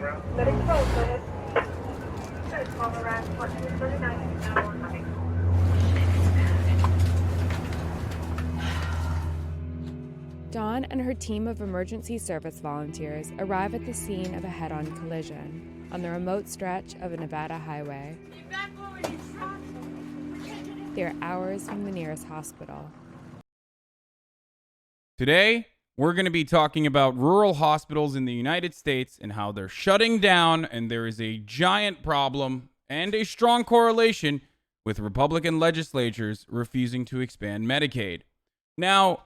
Letting go, go ahead. Search while we're at 1439 is now online. Dawn and her team of emergency service volunteers arrive at the scene of a head-on collision on the remote stretch of a Nevada highway. They are hours from the nearest hospital. Today, we're going to be talking about rural hospitals in the United States and how they're shutting down, and there is a giant problem and a strong correlation with Republican legislatures refusing to expand Medicaid. Now,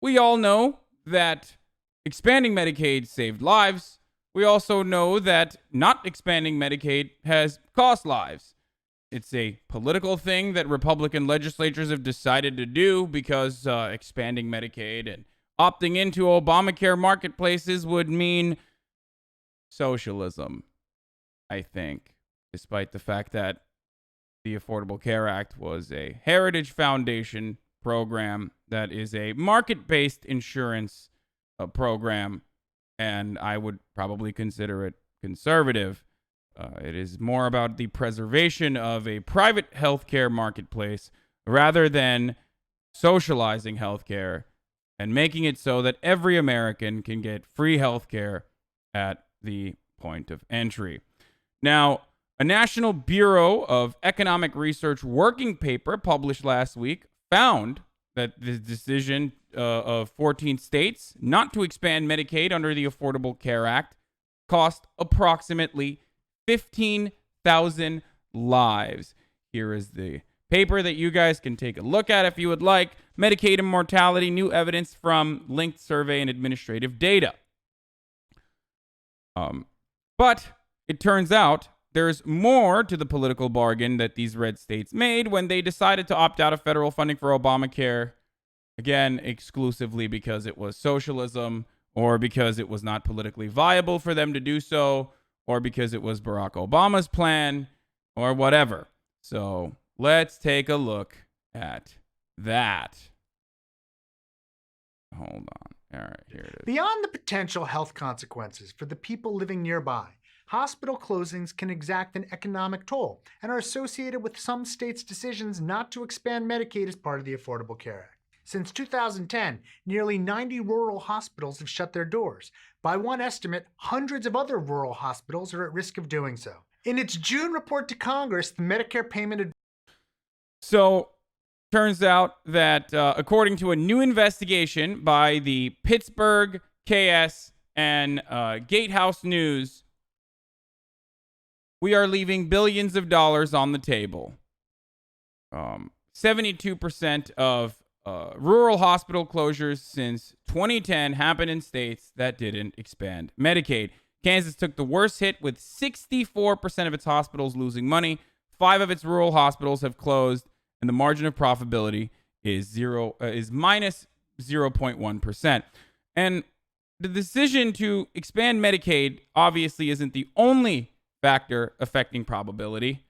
we all know that expanding Medicaid saved lives. We also know that not expanding Medicaid has cost lives. It's a political thing that Republican legislatures have decided to do because expanding Medicaid and opting into Obamacare marketplaces would mean socialism, I think, despite the fact that the Affordable Care Act was a Heritage Foundation program that is a market-based insurance program, and I would probably consider it conservative. It is more about the preservation of a private healthcare marketplace rather than socializing healthcare and making it so that every American can get free healthcare at the point of entry. Now, a National Bureau of Economic Research working paper published last week found that the decision of 14 states not to expand Medicaid under the Affordable Care Act cost approximately 15,000 lives. Here is the paper that you guys can take a look at if you would like. Medicaid and mortality, new evidence from linked survey and administrative data. But it turns out there's more to the political bargain that these red states made when they decided to opt out of federal funding for Obamacare, again, exclusively because it was socialism or because it was not politically viable for them to do so or because it was Barack Obama's plan or whatever. So let's take a look at that. Hold on. All right, here it is. Beyond the potential health consequences for the people living nearby, hospital closings can exact an economic toll and are associated with some states' decisions not to expand Medicaid as part of the Affordable Care Act. Since 2010, nearly 90 rural hospitals have shut their doors. By one estimate, hundreds of other rural hospitals are at risk of doing so. In its June report to Congress, the Medicare payment... So, turns out that according to a new investigation by the Pittsburgh, KS, and Gatehouse News, we are leaving billions of dollars on the table. 72% of rural hospital closures since 2010 happened in states that didn't expand Medicaid. Kansas took the worst hit with 64% of its hospitals losing money. 5 of its rural hospitals have closed, and the margin of profitability is minus 0.1%. And the decision to expand Medicaid obviously isn't the only factor affecting probability.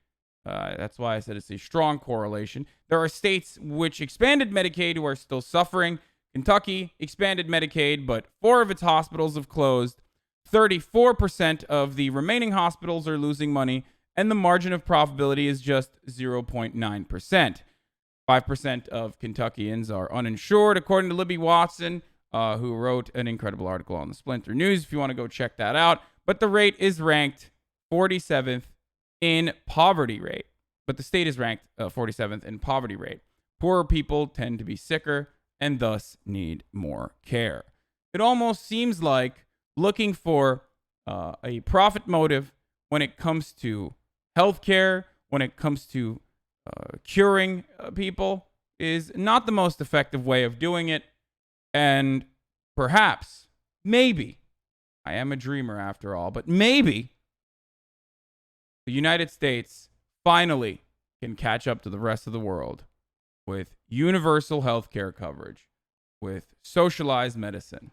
That's why I said it's a strong correlation. There are states which expanded Medicaid who are still suffering. Kentucky expanded Medicaid, but 4 of its hospitals have closed. 34% of the remaining hospitals are losing money, and the margin of profitability is just 0.9%. 5% of Kentuckians are uninsured, according to Libby Watson, who wrote an incredible article on the Splinter News, if you want to go check that out. But the rate is ranked 47th in poverty rate. But the state is ranked 47th in poverty rate. Poorer people tend to be sicker and thus need more care. It almost seems like looking for a profit motive when it comes to healthcare, when it comes to curing people, is not the most effective way of doing it. And perhaps, maybe, I am a dreamer after all, but maybe the United States finally can catch up to the rest of the world with universal health care coverage, with socialized medicine.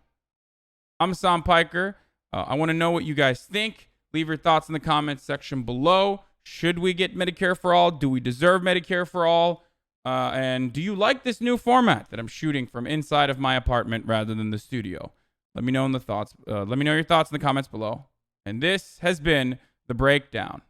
I'm Hasan Piker. I want to know what you guys think. Leave your thoughts in the comments section below. Should we get Medicare for all? Do we deserve Medicare for all? And do you like this new format that I'm shooting from inside of my apartment rather than the studio? Let me know in the thoughts. Let me know your thoughts in the comments below. And this has been The Breakdown.